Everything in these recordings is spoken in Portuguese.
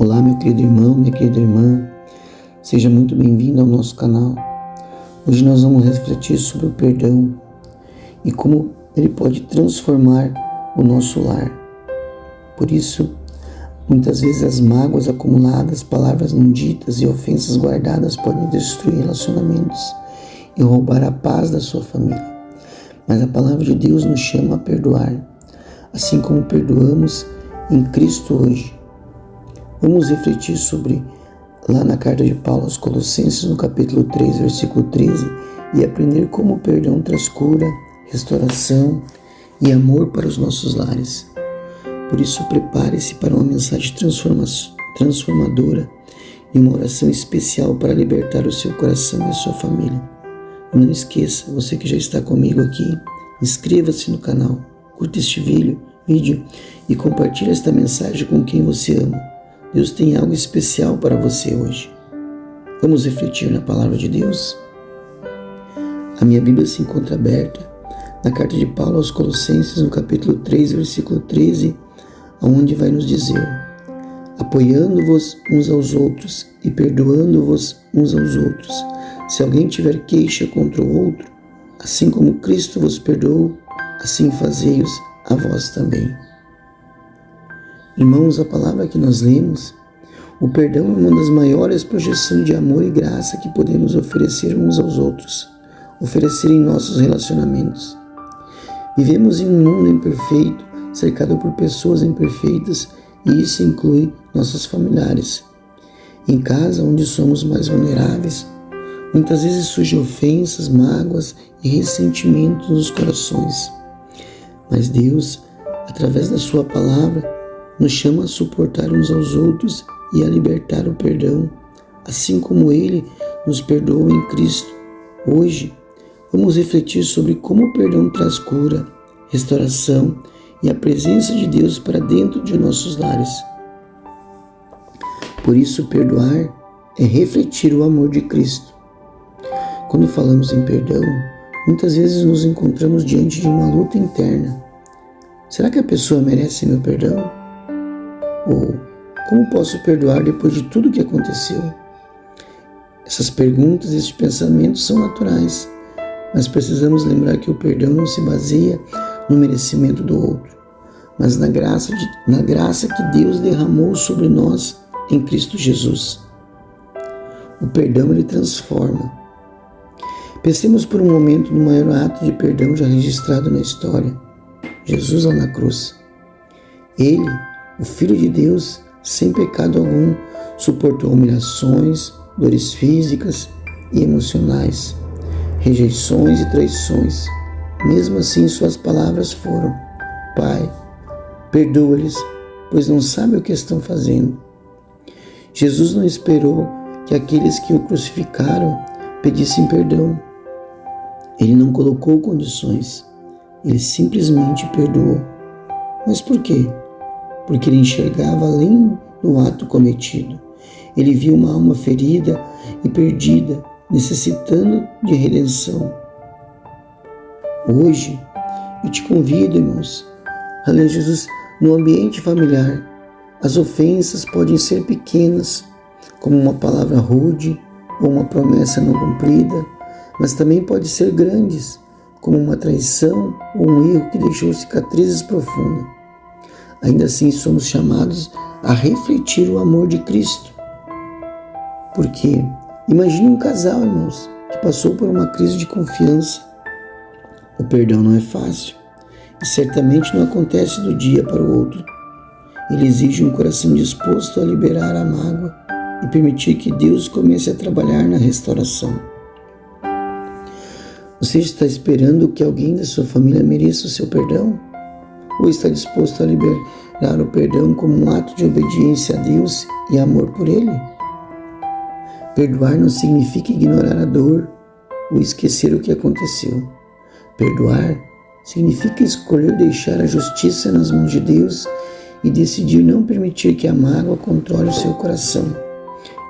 Olá, meu querido irmão, minha querida irmã, seja muito bem-vindo ao nosso canal. Hoje nós vamos refletir sobre o perdão e como ele pode transformar o nosso lar. Por isso, muitas vezes as mágoas acumuladas, palavras não ditas e ofensas guardadas podem destruir relacionamentos e roubar a paz da sua família. Mas a palavra de Deus nos chama a perdoar, assim como perdoamos em Cristo hoje. Vamos refletir sobre, lá na carta de Paulo aos Colossenses, no capítulo 3, versículo 13, e aprender como o perdão traz cura, restauração e amor para os nossos lares. Por isso, prepare-se para uma mensagem transformadora e uma oração especial para libertar o seu coração e a sua família. E não esqueça, você que já está comigo aqui, inscreva-se no canal, curta este vídeo e compartilhe esta mensagem com quem você ama. Deus tem algo especial para você hoje. Vamos refletir na palavra de Deus? A minha Bíblia se encontra aberta na carta de Paulo aos Colossenses, no capítulo 3, versículo 13, onde vai nos dizer: apoiando-vos uns aos outros e perdoando-vos uns aos outros. Se alguém tiver queixa contra o outro, assim como Cristo vos perdoou, assim fazei-os a vós também. Irmãos, a palavra que nós lemos, o perdão é uma das maiores projeções de amor e graça que podemos oferecer uns aos outros, oferecer em nossos relacionamentos. Vivemos em um mundo imperfeito, cercado por pessoas imperfeitas, e isso inclui nossos familiares. Em casa, onde somos mais vulneráveis, muitas vezes surgem ofensas, mágoas e ressentimentos nos corações. Mas Deus, através da sua palavra, nos chama a suportar uns aos outros e a libertar o perdão, assim como Ele nos perdoou em Cristo. Hoje, vamos refletir sobre como o perdão traz cura, restauração e a presença de Deus para dentro de nossos lares. Por isso, perdoar é refletir o amor de Cristo. Quando falamos em perdão, muitas vezes nos encontramos diante de uma luta interna. Será que a pessoa merece meu perdão? Ou como posso perdoar depois de tudo que aconteceu? Essas perguntas e esses pensamentos são naturais, mas precisamos lembrar que o perdão não se baseia no merecimento do outro, mas na graça que Deus derramou sobre nós em Cristo Jesus. O perdão, ele transforma. Pensemos por um momento no maior ato de perdão já registrado na história: Jesus lá na cruz. Ele, o Filho de Deus, sem pecado algum, suportou humilhações, dores físicas e emocionais, rejeições e traições. Mesmo assim, suas palavras foram: Pai, perdoa-lhes, pois não sabem o que estão fazendo. Jesus não esperou que aqueles que o crucificaram pedissem perdão. Ele não colocou condições, ele simplesmente perdoou. Mas por quê? Porque ele enxergava além do ato cometido. Ele viu uma alma ferida e perdida, necessitando de redenção. Hoje, eu te convido, irmãos, a ler Jesus no ambiente familiar. As ofensas podem ser pequenas, como uma palavra rude ou uma promessa não cumprida, mas também podem ser grandes, como uma traição ou um erro que deixou cicatrizes profundas. Ainda assim, somos chamados a refletir o amor de Cristo. Porque imagine um casal, irmãos, que passou por uma crise de confiança. O perdão não é fácil e certamente não acontece do dia para o outro. Ele exige um coração disposto a liberar a mágoa e permitir que Deus comece a trabalhar na restauração. Você está esperando que alguém da sua família mereça o seu perdão? Ou está disposto a liberar o perdão como um ato de obediência a Deus e amor por Ele? Perdoar não significa ignorar a dor ou esquecer o que aconteceu. Perdoar significa escolher deixar a justiça nas mãos de Deus e decidir não permitir que a mágoa controle o seu coração.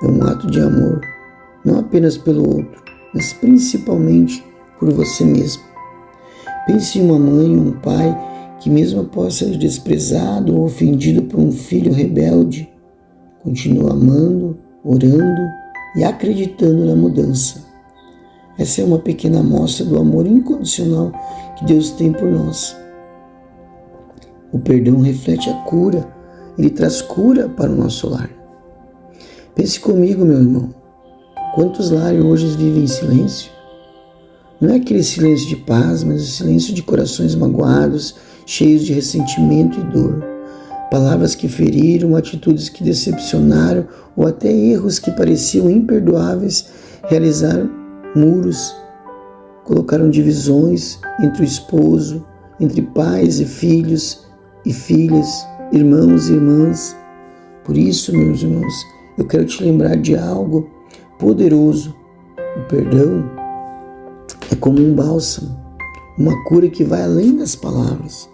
É um ato de amor, não apenas pelo outro, mas principalmente por você mesmo. Pense em uma mãe ou um pai que mesmo após ser desprezado ou ofendido por um filho rebelde, continua amando, orando e acreditando na mudança. Essa é uma pequena amostra do amor incondicional que Deus tem por nós. O perdão reflete a cura, ele traz cura para o nosso lar. Pense comigo, meu irmão, quantos lares hoje vivem em silêncio? Não é aquele silêncio de paz, mas o silêncio de corações magoados, cheios de ressentimento e dor. Palavras que feriram, atitudes que decepcionaram ou até erros que pareciam imperdoáveis realizaram muros, colocaram divisões entre o esposo, entre pais e filhos e filhas, irmãos e irmãs. Por isso, meus irmãos, eu quero te lembrar de algo poderoso. O perdão é como um bálsamo, uma cura que vai além das palavras.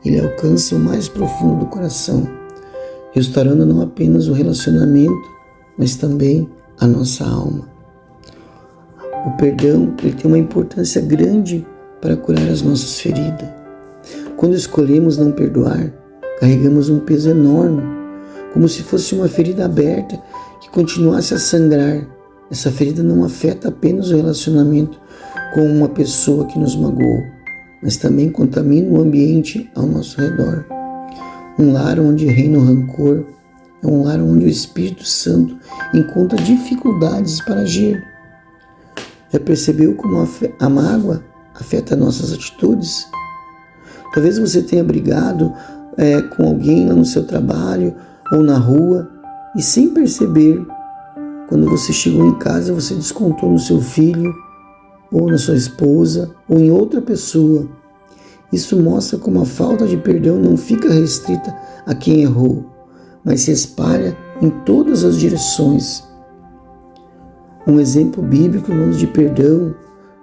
Ele alcança o mais profundo do coração, restaurando não apenas o relacionamento, mas também a nossa alma. O perdão ele tem uma importância grande para curar as nossas feridas. Quando escolhemos não perdoar, carregamos um peso enorme, como se fosse uma ferida aberta que continuasse a sangrar. Essa ferida não afeta apenas o relacionamento com uma pessoa que nos magoou, mas também contamina o ambiente ao nosso redor. Um lar onde reina o rancor é um lar onde o Espírito Santo encontra dificuldades para agir. Já percebeu como a mágoa afeta nossas atitudes? Talvez você tenha brigado com alguém lá no seu trabalho ou na rua e sem perceber, quando você chegou em casa, você descontou no seu filho ou na sua esposa ou em outra pessoa. Isso mostra como a falta de perdão não fica restrita a quem errou, mas se espalha em todas as direções. Um exemplo bíblico, irmãos, de perdão,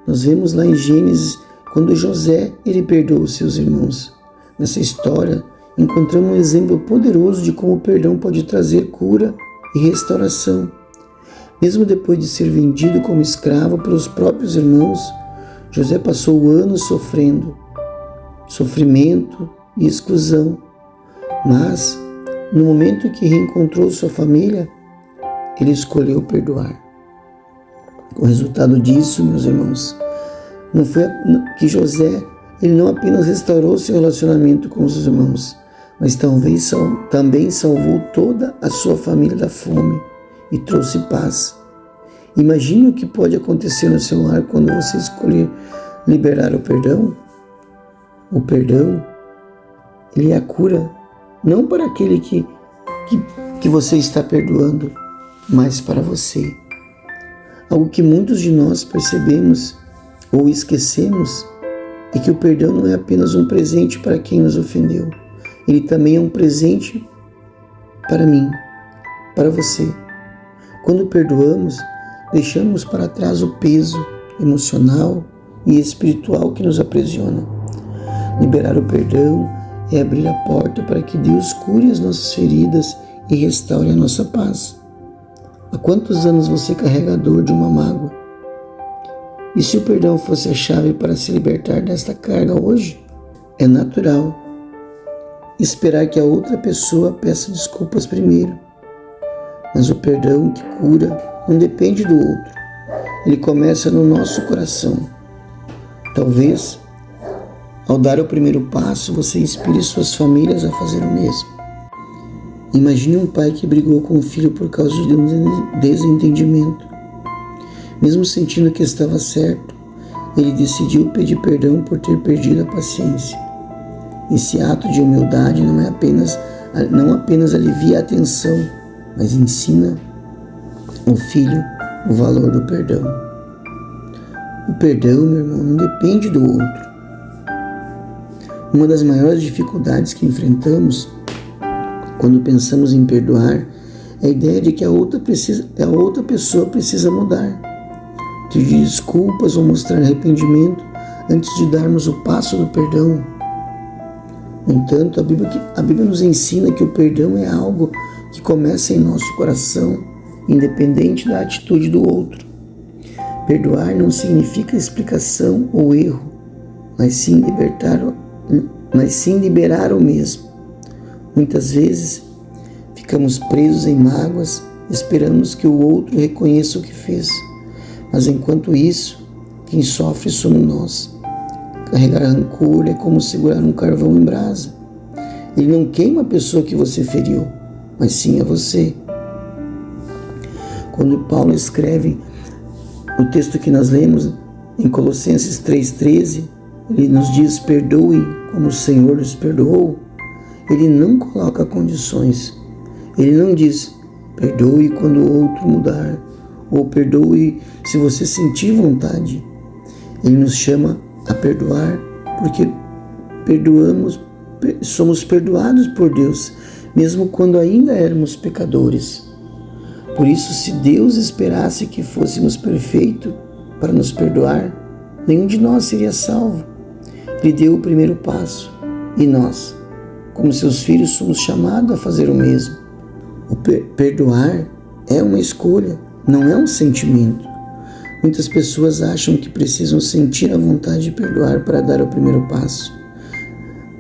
nós vemos lá em Gênesis, quando José ele perdoou os seus irmãos. Nessa história, encontramos um exemplo poderoso de como o perdão pode trazer cura e restauração. Mesmo depois de ser vendido como escravo pelos próprios irmãos, José passou anos sofrendo, sofrimento e exclusão. Mas, no momento que reencontrou sua família, ele escolheu perdoar. O resultado disso, meus irmãos, não foi que José ele não apenas restaurou seu relacionamento com os irmãos, mas também salvou toda a sua família da fome e trouxe paz. Imagine o que pode acontecer no seu lar quando você escolher liberar o perdão. O perdão, ele é a cura, não para aquele que você está perdoando, mas para você. Algo que muitos de nós percebemos ou esquecemos é que o perdão não é apenas um presente para quem nos ofendeu. Ele também é um presente para mim, para você. Quando perdoamos, deixamos para trás o peso emocional e espiritual que nos aprisiona. Liberar o perdão é abrir a porta para que Deus cure as nossas feridas e restaure a nossa paz. Há quantos anos você carrega a dor de uma mágoa? E se o perdão fosse a chave para se libertar desta carga hoje? É natural esperar que a outra pessoa peça desculpas primeiro. Mas o perdão que cura não depende do outro. Ele começa no nosso coração. Talvez, ao dar o primeiro passo, você inspire suas famílias a fazer o mesmo. Imagine um pai que brigou com o filho por causa de um desentendimento. Mesmo sentindo que estava certo, ele decidiu pedir perdão por ter perdido a paciência. Esse ato de humildade não apenas alivia a tensão, mas ensina o filho o valor do perdão. O perdão, meu irmão, não depende do outro. Uma das maiores dificuldades que enfrentamos quando pensamos em perdoar é a ideia de que a outra pessoa precisa mudar, pedir desculpas ou mostrar arrependimento antes de darmos o passo do perdão. No entanto, a Bíblia nos ensina que o perdão é algo que começa em nosso coração, independente da atitude do outro. Perdoar não significa explicação ou erro, mas sim liberar o mesmo. Muitas vezes, Ficamos presos em mágoas, esperamos que o outro reconheça o que fez. Mas enquanto isso, quem sofre somos nós. Carregar rancor é como segurar um carvão em brasa. Ele não queima a pessoa que você feriu, mas sim a você. Quando Paulo escreve o texto que nós lemos em Colossenses 3,13, ele nos diz: perdoe como o Senhor nos perdoou. Ele não coloca condições. Ele não diz: perdoe quando o outro mudar, ou perdoe se você sentir vontade. Ele nos chama a perdoar porque somos perdoados por Deus, mesmo quando ainda éramos pecadores. Por isso, se Deus esperasse que fôssemos perfeitos para nos perdoar, nenhum de nós seria salvo. Ele deu o primeiro passo e nós, como seus filhos, somos chamados a fazer o mesmo. O perdoar é uma escolha, não é um sentimento. Muitas pessoas acham que precisam sentir a vontade de perdoar para dar o primeiro passo.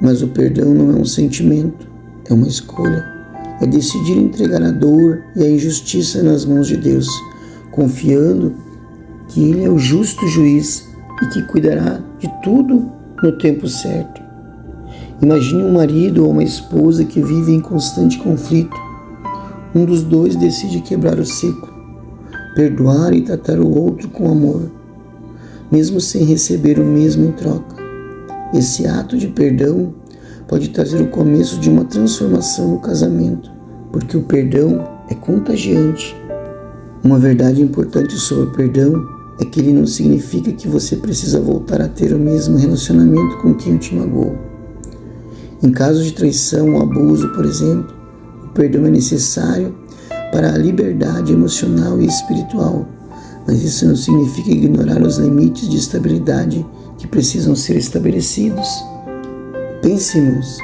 Mas o perdão não é um sentimento, é uma escolha. É decidir entregar a dor e a injustiça nas mãos de Deus, confiando que Ele é o justo juiz e que cuidará de tudo no tempo certo. Imagine um marido ou uma esposa que vivem em constante conflito. Um dos dois decide quebrar o ciclo, perdoar e tratar o outro com amor, mesmo sem receber o mesmo em troca. Esse ato de perdão pode trazer o começo de uma transformação no casamento, porque o perdão é contagiante. Uma verdade importante sobre o perdão é que ele não significa que você precisa voltar a ter o mesmo relacionamento com quem te magoou. Em caso de traição ou abuso, por exemplo, o perdão é necessário para a liberdade emocional e espiritual, mas isso não significa ignorar os limites de estabilidade que precisam ser estabelecidos. Pense, irmãos,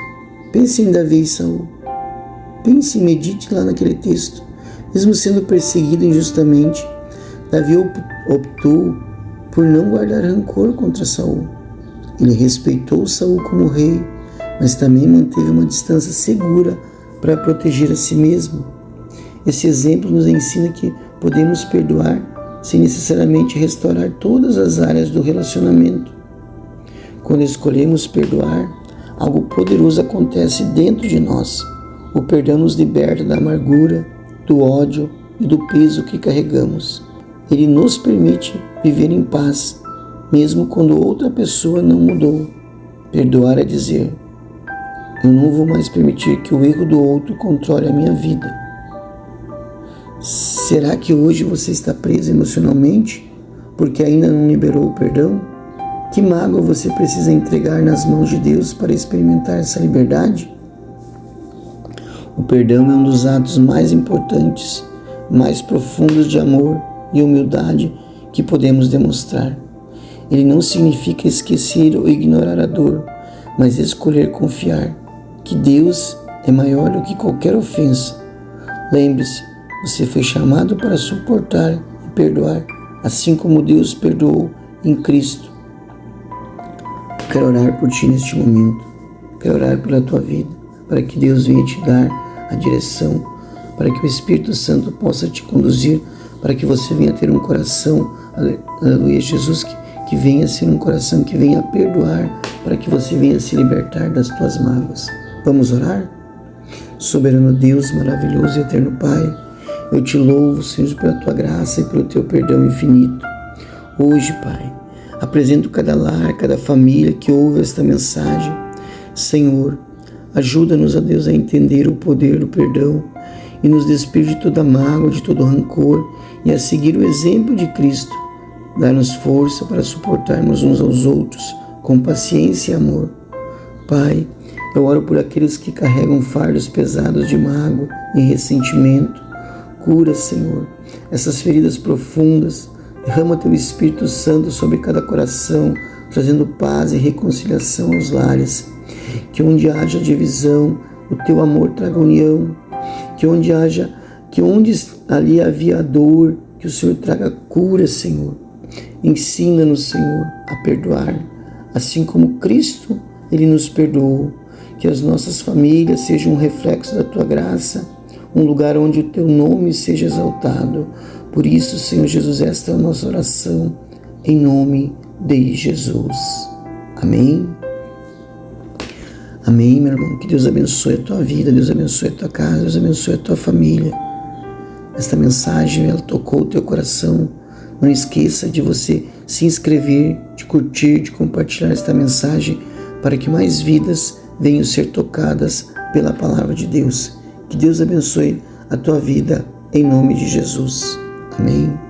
pense em Davi e Saul. Pense e medite lá naquele texto. Mesmo sendo perseguido injustamente, Davi optou por não guardar rancor contra Saul. Ele respeitou Saul como rei, mas também manteve uma distância segura para proteger a si mesmo. Esse exemplo nos ensina que podemos perdoar sem necessariamente restaurar todas as áreas do relacionamento. Quando escolhemos perdoar, algo poderoso acontece dentro de nós. O perdão nos liberta da amargura, do ódio e do peso que carregamos. Ele nos permite viver em paz, mesmo quando outra pessoa não mudou. Perdoar é dizer: eu não vou mais permitir que o erro do outro controle a minha vida. Será que hoje você está preso emocionalmente porque ainda não liberou o perdão? Que mágoa você precisa entregar nas mãos de Deus para experimentar essa liberdade? O perdão é um dos atos mais importantes, mais profundos de amor e humildade que podemos demonstrar. Ele não significa esquecer ou ignorar a dor, mas escolher confiar que Deus é maior do que qualquer ofensa. Lembre-se, você foi chamado para suportar e perdoar, assim como Deus perdoou em Cristo. Quero orar por ti neste momento. Quero orar pela tua vida, para que Deus venha te dar a direção, para que o Espírito Santo possa te conduzir, para que você venha ter um coração, aleluia, Jesus, que venha ser um coração que venha perdoar, para que você venha se libertar das tuas mágoas. Vamos orar? Soberano Deus, maravilhoso e eterno Pai, eu te louvo, Senhor, pela tua graça e pelo teu perdão infinito. Hoje, Pai, apresento cada lar, cada família que ouve esta mensagem. Senhor, ajuda-nos, a Deus, a entender o poder do perdão e nos despir de toda mágoa, de todo rancor e a seguir o exemplo de Cristo. Dá-nos força para suportarmos uns aos outros com paciência e amor. Pai, eu oro por aqueles que carregam fardos pesados de mágoa e ressentimento. Cura, Senhor, essas feridas profundas. Derrama teu Espírito Santo sobre cada coração, trazendo paz e reconciliação aos lares. Que onde haja divisão, o teu amor traga união. Que onde ali havia dor, que o Senhor traga cura, Senhor. Ensina-nos, Senhor, a perdoar, assim como Cristo, Ele nos perdoou. Que as nossas famílias sejam um reflexo da tua graça, um lugar onde o teu nome seja exaltado. Por isso, Senhor Jesus, esta é a nossa oração, em nome de Jesus. Amém? Amém, meu irmão. Que Deus abençoe a tua vida, Deus abençoe a tua casa, Deus abençoe a tua família. Esta mensagem, ela tocou o teu coração. Não esqueça de você se inscrever, de curtir, de compartilhar esta mensagem para que mais vidas venham ser tocadas pela palavra de Deus. Que Deus abençoe a tua vida em nome de Jesus. Amém.